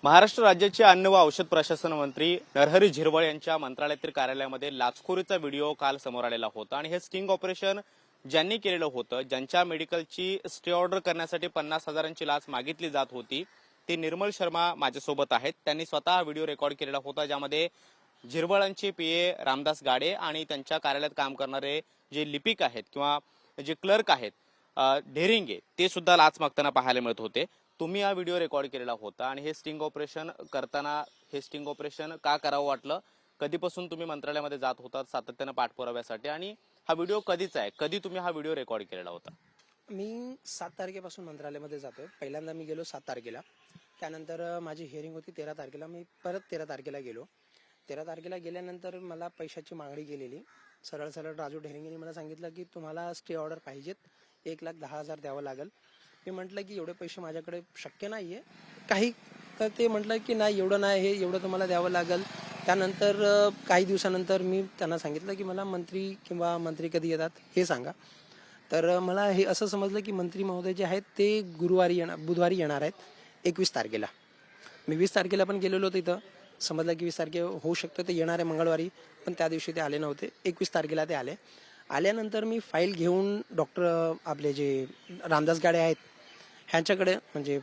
महाराष्ट्र राज्याचे अन्न व औषध प्रशासन मंत्री नरहरी झिरवळ यांच्या मंत्रालयातील कार्यालयामध्ये लाचखोरीचा व्हिडिओ काल समोर आलेला होता आणि हे स्टिंग ऑपरेशन ज्यांनी केलेलं होतं, ज्यांच्या मेडिकलची स्टे ऑर्डर करण्यासाठी 50,000ची लाच मागितली जात होती, ते निर्मल शर्मा माझ्यासोबत आहेत. त्यांनी स्वतः हा व्हिडिओ रेकॉर्ड केलेला होता, ज्यामध्ये झिरवळांचे पीए रामदास गाडे आणि त्यांच्या कार्यालयात काम करणारे जे लिपिक आहेत किंवा जे क्लर्क आहेत ढेरिंगे, ते सुद्धा लाच मागताना पाहायला मिळत होते. तुम्ही हा व्हिडिओ रेकॉर्ड केलेला होता आणि हे स्टिंग ऑपरेशन करताना हे स्टिंग ऑपरेशन का करावं वाटलं? कधीपासून तुम्ही मंत्रालयामध्ये जात होता सातत्यानं पाठपुराव्यासाठी आणि हा व्हिडिओ कधीचा आहे? कधी तुम्ही हा व्हिडिओ रेकॉर्ड केलेला होता? मी 7 तारखेपासून मंत्रालयामध्ये जातोय. पहिल्यांदा मी गेलो 7 तारखेला. त्यानंतर माझी हिअरिंग होती 13 तारखेला. मी परत 13 तारखेला गेलो. 13 तारखेला गेल्यानंतर मला पैशाची मागणी केलेली. सरळ सरळ राजू ढेरिंगेने मला सांगितलं की तुम्हाला स्टे ऑर्डर पाहिजेत, 1,10,000 द्यावं लागेल. मी म्हटलं की एवढे पैसे माझ्याकडे शक्य नाहीये काही. तर ते म्हटलं की नाही, एवढं नाही, हे एवढं तुम्हाला द्यावं लागेल. त्यानंतर काही दिवसानंतर मी त्यांना सांगितलं की मला मंत्री कधी येतात हे सांगा. तर मला हे असं समजलं की मंत्री महोदय जे आहेत ते बुधवारी येणार आहेत 21 तारखेला. मी 20 तारखेला पण गेलेलो तिथं. समजलं की 20 तारखे होऊ शकतं ते येणार आहे मंगळवारी, पण त्या दिवशी ते आले नव्हते. 21 तारखेला ते आले. आल्यानंतर मी फाईल घेऊन डॉक्टर आपले जे रामदास गाडे आहेत ह्यांच्याकडे म्हणजे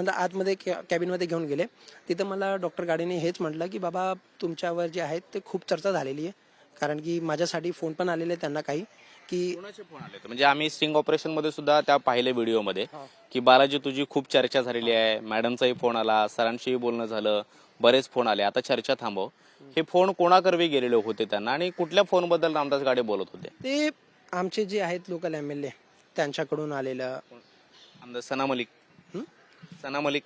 आतमध्ये कॅबिनमध्ये घेऊन गेले. तिथं मला डॉक्टर गाडेने हेच म्हटलं की बाबा तुमच्यावर जे आहेत ते खूप चर्चा झालेली आहे. कारण की माझ्यासाठी फोन पण आलेले त्यांना काही की कोणाचे फोन आले? म्हणजे आम्ही स्टिंग ऑपरेशन मध्ये सुद्धा त्या पाहिले व्हिडिओमध्ये की बालाजी तुझी खूप चर्चा झालेली आहे, मॅडमचाही फोन आला, सरांशीही बोलणं झालं, बरेच फोन आले. आता चर्चा थांबव. हे फोन कोणाकरवी गेलेले होते त्यांना आणि कुठल्या फोन बद्दल रामदास गाडे बोलत होते? ते आमचे जे आहेत लोकल MLA त्यांच्याकडून आलेलं. आमदार सना मलिक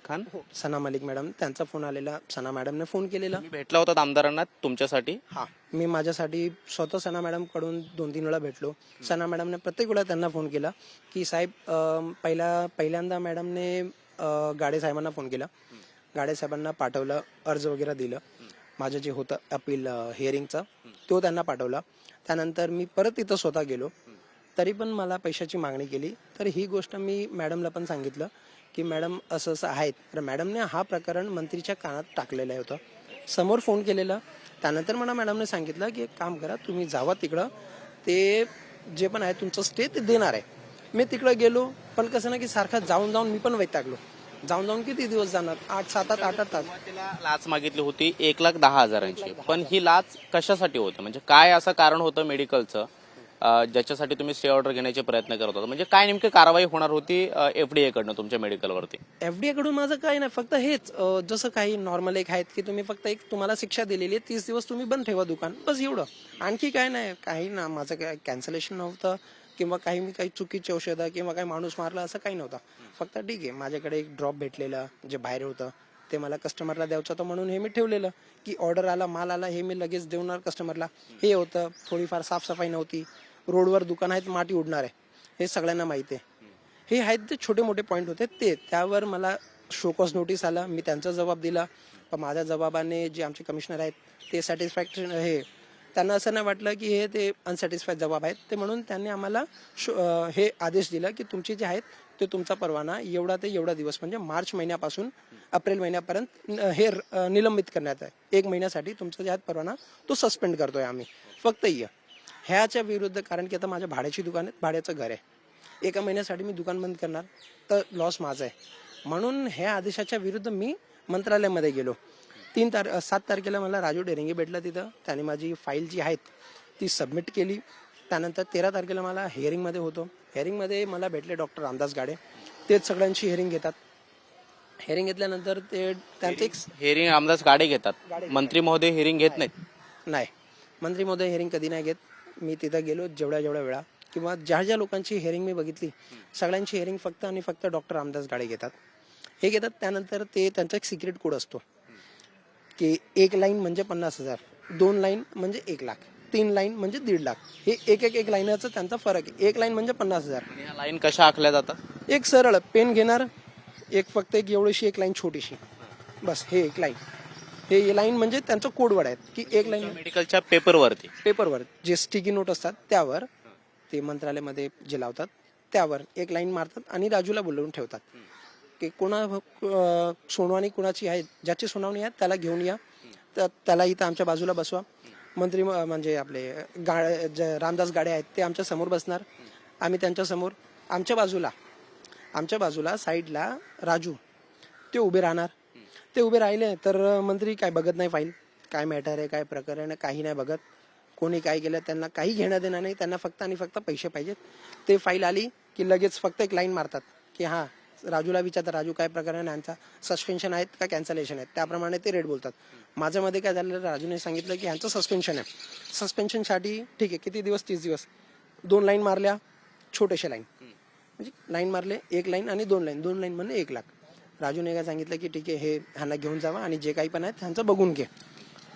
खान. सना मलिक मॅडम त्यांचा फोन आलेला. सना मॅडमने फोन केलेला. तुम्ही भेटला होता आमदारांना तुमच्यासाठी? हा, मी माझ्यासाठी स्वतः सना मॅडम कडून 2-3 वेळा भेटलो. सना मॅडमने प्रत्येक वेळा त्यांना फोन केला की साहेब पहिल्यांदा मॅडमने गाडे साहेबांना फोन केला. गाडे साहेबांना पाठवलं, अर्ज वगैरे दिलं. माझं जे होतं अपील हिअरिंगचा तो त्यांना पाठवला. त्यानंतर मी परत तिथं स्वतः गेलो. तरी पण मला पैशाची मागणी केली. तर ही गोष्ट मी मॅडमला पण सांगितलं की मॅडम असं असं आहेत. तर मॅडमने हा प्रकरण मंत्रीच्या कानात टाकलेलं होतं, समोर फोन केलेला. त्यानंतर मला मॅडमने सांगितलं की एक काम करा, तुम्ही जावा तिकडं, ते जे पण आहे तुमचं स्टे ते देणार आहे. मी तिकडं गेलो, पण कसं ना की सारखा जाऊन मी पण वैतागलो. जाऊन किती दिवस जाणार, 8-7 तास. तिला लाच मागितली होती 1,10,000ची. पण ही लाच कशासाठी होती? म्हणजे काय असं कारण होतं मेडिकलचं ज्याच्यासाठी तुम्ही स्टे ऑर्डर घेण्याचे प्रयत्न करत होता? म्हणजे काय नेमकी कारवाई होणार होती FDA कडनं तुमच्या मेडिकलवरती? FDA कडून माझं काही नाही, फक्त हेच जसं काही नॉर्मल एक आहेत की तुम्ही फक्त एक तुम्हाला शिक्षा दिलेली आहे, 30 दिवस तुम्ही बंद ठेवा दुकान, बस एवढं. आणखी काय नाही. काही ना, माझं काय कॅन्सलेशन नव्हतं किंवा मी काही चुकीची औषधं किंवा काही माणूस मारला असं काही नव्हतं. फक्त ठीक आहे, माझ्याकडे एक ड्रॉप भेटलेलं जे बाहेर होतं, ते मला कस्टमरला द्यायचं होतं म्हणून हे मी ठेवलेलं की ऑर्डर आला, माल आला, हे मी लगेच देणार कस्टमरला. हे होतं. थोडीफार साफसफाई नव्हती. रोडवर दुकान आहेत, माती उडणार आहे, हे सगळ्यांना माहिती आहे. हे आहेत ते छोटे मोठे पॉईंट होते ते. त्यावर मला शोकॉज नोटीस आला. मी त्यांचा जबाब दिला, पण माझ्या जबाबाने जे आमचे कमिशनर आहेत ते सॅटिस्फॅक्शन त्यांना असं नाही वाटलं की हे ते अनसॅटिस्फाईड जबाब आहेत ते, म्हणून त्यांनी आम्हाला हे आदेश दिला की तुमचे जे आहेत ते तुमचा परवाना एवढा ते एवढा दिवस म्हणजे मार्च महिन्यापासून एप्रिल महिन्यापर्यंत हे निलंबित करण्यात आहे. 1 महिन्यासाठी तुमचा जे आहे परवाना तो सस्पेंड करतोय आम्ही. फक्त ह्याच्या विरुद्ध, कारण की आता माझ्या भाड्याची दुकान आहे, भाड्याचं घर आहे. 1 महिन्यासाठी मी दुकान बंद करणार तर लॉस माझा आहे. म्हणून ह्या आदेशाच्या विरुद्ध मी मंत्रालयामध्ये गेलो. 7 तारखेला मला राजू ढेरिंगे भेटला तिथं. त्याने माझी फाईल जी आहेत ती सबमिट केली. त्यानंतर 13 तारखेला मला हिअरिंगमध्ये होतो. हिअरिंगमध्ये मला भेटले डॉक्टर रामदास गाडे. तेच सगळ्यांची हिअरिंग घेतात. हिअरिंग घेतल्यानंतर ते त्यांचे हिअरिंग रामदास गाडे घेतात, मंत्री महोदय हिअरिंग घेत नाहीत? नाही, मंत्री महोदय हिअरिंग कधी नाही घेत. मी तिथं गेलो जेवढ्या वेळा किंवा ज्या लोकांची हिअरिंग मी बघितली, सगळ्यांची हिअरिंग फक्त आणि फक्त डॉक्टर रामदास गाडे घेतात. हे घेतात. त्यानंतर ते त्यांचा एक सिक्रेट कोड असतो की 1 लाईन म्हणजे 50,000, 2 लाईन म्हणजे 1,00,000, 3 लाईन म्हणजे 1,50,000. हे एक लाईनाचा त्यांचा फरक आहे. 1 लाईन म्हणजे 50,000. या लाईन कशा आखल्या जातात? एक सरळ पेन घेणार, फक्त एक एवढीशी एक लाईन छोटीशी, बस हे 1 लाईन. हे लाईन म्हणजे त्यांचं कोडवर्ड आहेत की 1 लाईन. मेडिकलच्या पेपरवर जे स्टिकी नोट असतात त्यावर, ते मंत्रालयामध्ये जे लावतात त्यावर 1 लाईन मारतात आणि राजूला बोलवून ठेवतात की सुनावणी कुणाची आहे, ज्याची सुनावणी आहे त्याला घेऊन या, तर त्याला इथं आमच्या बाजूला बसवा. मंत्री म्हणजे आपले रामदास गाडे आहेत ते आमच्या समोर बसणार, आम्ही त्यांच्या समोर. आमच्या बाजूला साईडला राजू ते उभे राहणार. ते उभे राहिले तर मंत्री काय बघत नाही, फाईल काय मॅटर आहे, काय प्रकरण आहे, काही नाही बघत. कोणी काय केलं त्यांना काही घेणं देणं नाही, त्यांना फक्त आणि फक्त पैसे पाहिजेत. ते फाईल आली की लगेच फक्त एक लाईन मारतात की हां, राजूला विचारतात राजू काय प्रकरण आहे, यांचा सस्पेन्शन आहेत का कॅन्सलेशन आहेत, त्याप्रमाणे ते रेट बोलतात. माझ्यामध्ये काय झालं, राजूने सांगितलं की ह्यांचं सस्पेन्शन आहे. सस्पेन्शनसाठी ठीक आहे, किती दिवस, 30 दिवस. 2 लाईन मारल्या, छोटेसे लाईन, म्हणजे लाईन मारले, 1 लाईन आणि 2 लाईन म्हणून 1 लाख. राजूने काय सांगितलं की ठीक आहे, हे ह्यांना घेऊन जावा आणि जे काही पण आहेत ह्यांचं बघून घे.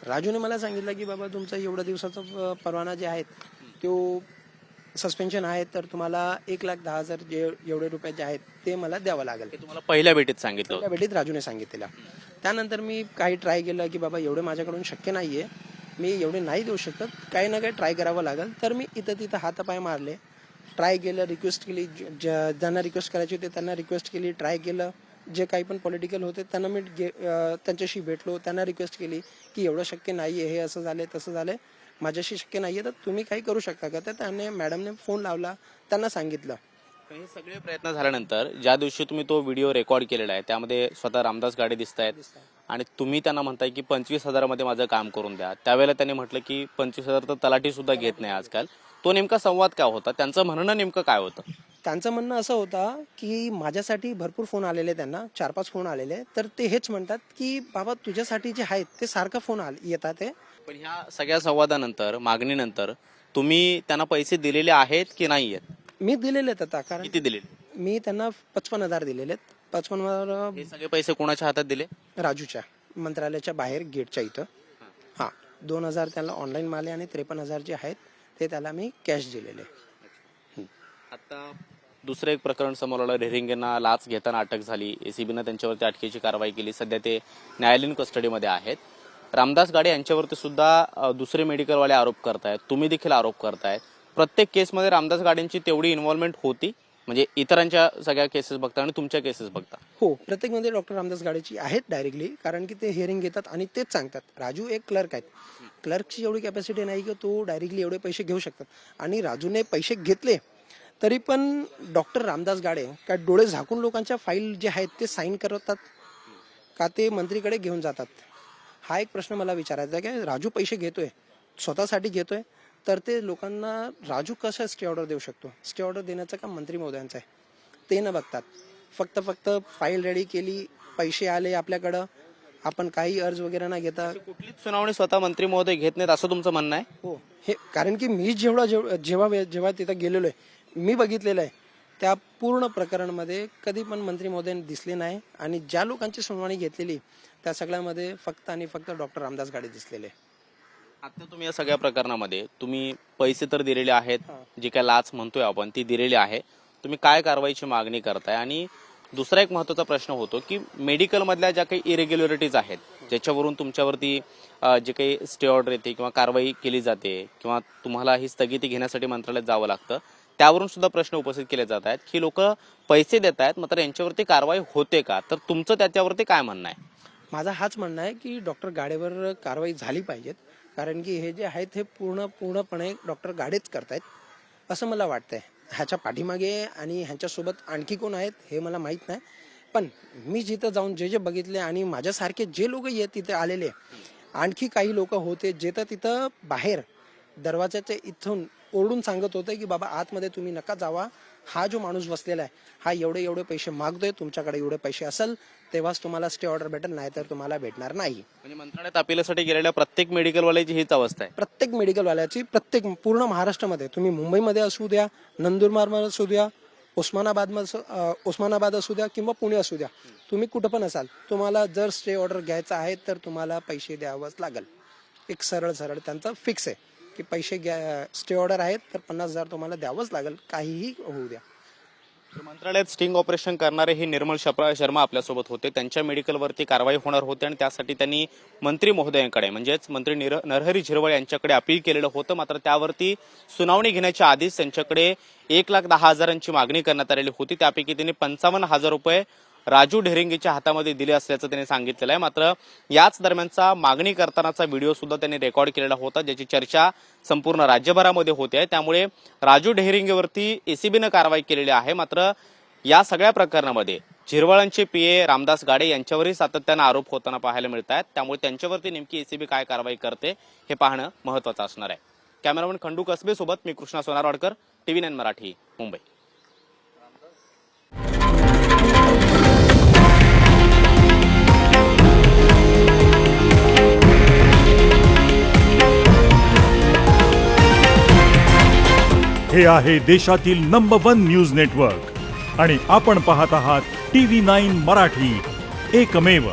राजूने मला सांगितलं की बाबा तुमचा एवढ्या दिवसाचा परवाना जे आहेत तो सस्पेन्शन आहे, तर तुम्हाला 1,10,000 एवढे रुपये जे आहेत ते मला द्यावं लागेल. हे तुम्हाला पहिल्या भेटीत सांगितलं होतं. पहिल्या भेटीत राजूने सांगितलेलं. त्यानंतर मी काही ट्राय केलं की बाबा एवढे माझ्याकडून शक्य नाहीये, मी एवढे नाही देऊ शकत, काही ना काही ट्राय करावं लागेल. तर मी इथं तिथं हातापाय मारले, ट्राय केलं, रिक्वेस्ट केली, ज्यांना रिक्वेस्ट करायची होती त्यांना रिक्वेस्ट केली, ट्राय केलं. जे काही पण पॉलिटिकल होते त्यांना मी त्यांच्याशी भेटलो, त्यांना रिक्वेस्ट केली की एवढं शक्य नाही आहे, हे असं झालंय तसं झालंय, माझ्याशी शक्य नाही आहे, तर तुम्ही काही करू शकता का. तर त्याने मॅडमने फोन लावला, त्यांना सांगितलं. हे सगळे प्रयत्न झाल्यानंतर ज्या दिवशी तुम्ही तो व्हिडिओ रेकॉर्ड केलेला आहे त्यामध्ये स्वतः रामदास गाडे दिसत आहेत आणि तुम्ही त्यांना म्हणताय की 25,000 मध्ये माझं काम करून द्या, त्यावेळेला त्यांनी म्हटलं की 25,000 तर तलाठी सुद्धा घेत नाही आजकाल. तो नेमका संवाद काय होता, त्यांचं म्हणणं नेमकं काय होतं? त्यांचं म्हणणं असं होतं की माझ्यासाठी भरपूर फोन आलेले, त्यांना 4-5 फोन आलेले, तर ते हेच म्हणतात की बाबा तुझ्यासाठी जे आहेत ते सारखं फोन येतात ते. पण ह्या सगळ्या संवादानंतर, मागणीनंतर तुम्ही त्यांना पैसे दिलेले आहेत की नाही आहेत? मी दिलेले आहेत आता, कारण किती दिलेले? मी त्यांना 55,000 दिलेले आहेत. 55,000 हे सगळे पैसे कोणाच्या हातात दिले? राजूच्या मंत्रालयाच्या बाहेर गेटच्या इथं. हां, 2,000 त्याला ऑनलाईन माले आणि 53,000 जे आहेत ते त्याला मी कॅश दिलेले. आता दुसरं एक प्रकरण समोर आलं, रेहरिंगेंना लाच घेताना अटक झाली, एसीबीनं त्यांच्यावरती अटकेची कारवाई केली, सध्या ते न्यायालयीन कस्टडीमध्ये आहेत. रामदास गाडे यांच्यावरती सुद्धा दुसरे मेडिकलवाले आरोप करतायत, तुम्ही देखील आरोप करतायत. प्रत्येक केसमध्ये रामदास गाडेंची तेवढी इन्व्हॉल्वमेंट होती, म्हणजे इतरांच्या सगळ्या केसेस बघता आणि तुमच्या केसेस बघता? हो, प्रत्येकमध्ये डॉक्टर रामदास गाडेची आहेत डायरेक्टली, कारण की ते हिअरिंग घेतात आणि तेच सांगतात. राजू एक क्लर्क आहेत, क्लर्कची एवढी कॅपॅसिटी नाही की तो डायरेक्टली एवढे पैसे घेऊ शकतात. आणि राजूने पैसे घेतले तरी पण डॉक्टर रामदास गाडे काय डोळे झाकून लोकांच्या फाईल जे आहेत ते साईन करतात का, ते मंत्रीकडे घेऊन जातात? हा एक प्रश्न मला विचारायचा आहे की राजू पैसे घेतोय, स्वतःसाठी घेतोय, तर ते लोकांना राजू कसं स्टे ऑर्डर देऊ शकतो? स्टे ऑर्डर देण्याचं काम मंत्री महोदयांचं आहे, ते न बघतात. फक्त फाईल रेडी केली, पैसे आले आपल्याकडं, आपण काही अर्ज वगैरे न घेता. कुठलीच सुनावणी स्वतः मंत्री महोदय घेत नाहीत असं तुमचं म्हणणं आहे? हो, हे कारण की मी जेव्हा तिथं गेलेलो आहे, मी बघितलेलं आहे, त्या पूर्ण प्रकरणमध्ये कधी पण मंत्री महोदय दिसले नाही. आणि ज्या लोकांची सुनावणी घेतलेली त्या सगळ्यामध्ये फक्त आणि फक्त डॉक्टर रामदास गाडे दिसलेले. आता तुम्ही या सगळ्या प्रकरणामध्ये तुम्ही पैसे तर दिलेले आहेत, जी काय लाच म्हणतोय आपण ती दिलेली आहे, तुम्ही काय कारवाईची मागणी करताय? आणि दुसरा एक महत्त्वाचा प्रश्न होतो की मेडिकलमधल्या ज्या काही इरेग्युलरिटीज आहेत ज्याच्यावरून तुमच्यावरती जे काही स्टे ऑर्डर येते किंवा कारवाई केली जाते किंवा तुम्हाला ही स्थगिती घेण्यासाठी मंत्रालयात जावं लागतं, त्यावरून सुद्धा प्रश्न उपस्थित केले जात आहेत की लोक पैसे देत आहेत मात्र यांच्यावरती कारवाई होते का? तर तुमचं त्याच्यावरती काय म्हणणं आहे? माझा हाच म्हणणं आहे की डॉक्टर गाडेवर कारवाई झाली पाहिजेत, कारण की हे जे आहेत हे पूर्णपणे डॉक्टर गाडेच करतायत असं मला वाटतंय. ह्याच्या पाठीमागे आणि ह्यांच्यासोबत आणखी कोण आहेत हे मला माहीत नाही, पण मी जिथं जाऊन जे बघितले आणि माझ्यासारखे जे लोक तिथे आलेले, आणखी काही लोक होते जे तर तिथं बाहेर दरवाजाच्या इथून ओरडून सांगत होते की बाबा आतमध्ये तुम्ही नका जावा, हा जो माणूस बसलेला आहे हा एवढे पैसे मागतोय, तुमच्याकडे एवढे पैसे असेल तेव्हाच तुम्हाला स्टे ऑर्डर भेटेल, नाही तर तुम्हाला भेटणार नाही. म्हणजे मंत्रालयात अपीलासाठी गेलेल्या प्रत्येक मेडिकलवाल्याची हीच अवस्था आहे? प्रत्येक मेडिकलवाल्याची, पूर्ण महाराष्ट्रामध्ये, तुम्ही मुंबईमध्ये असू द्या, नंदुरबार असू द्या, उस्मानाबाद असू द्या किंवा पुणे असू द्या, तुम्ही कुठं पण असाल, तुम्हाला जर स्टे ऑर्डर घ्यायचा आहे तर तुम्हाला पैसे द्यावंच लागेल. एक सरळ त्यांचं फिक्स आहे की पैसे स्टे ऑर्डर आहेत तर 50,000 तुम्हाला द्यावंच लागेल, काहीही होऊ द्या. मंत्रालयात स्टिंग ऑपरेशन करणारे हे निर्मल शर्मा आपल्यासोबत होते, त्यांच्या मेडिकलवरती कारवाई होणार होती आणि त्यासाठी त्यांनी मंत्री महोदयांकडे म्हणजेच मंत्री नरहरी झिरवळ यांच्याकडे अपील केलेलं होतं. मात्र त्यावरती सुनावणी घेण्याच्या आधीच त्यांच्याकडे 1,10,000 मागणी करण्यात आलेली होती. त्यापैकी त्यांनी 55,000 रुपये राजू ढेरिंगेच्या हातामध्ये दिले असल्याचं त्यांनी सांगितलेलं आहे. मात्र याच दरम्यानचा मागणी करतानाचा व्हिडिओ सुद्धा त्यांनी रेकॉर्ड केलेला होता, ज्याची चर्चा संपूर्ण राज्यभरामध्ये होते आहे. त्यामुळे राजू ढेरिंगेवरती एसीबीनं कारवाई केलेली आहे. मात्र या सगळ्या प्रकरणामध्ये झिरवाळांचे पीए रामदास गाडे यांच्यावरही सातत्यानं आरोप होताना पाहायला मिळत आहेत. त्यामुळे त्यांच्यावरती नेमकी एसीबी काय कारवाई करते हे पाहणं महत्त्वाचं असणार आहे. कॅमेरामन खंडू कसबे सोबत मी कृष्णा सोनारवाडकर, TV9 मराठी, मुंबई. हे आहे देशातील नंबर 1 न्यूज नेटवर्क आणि आपण पाहत आहात TV9 मराठी, एकमेव.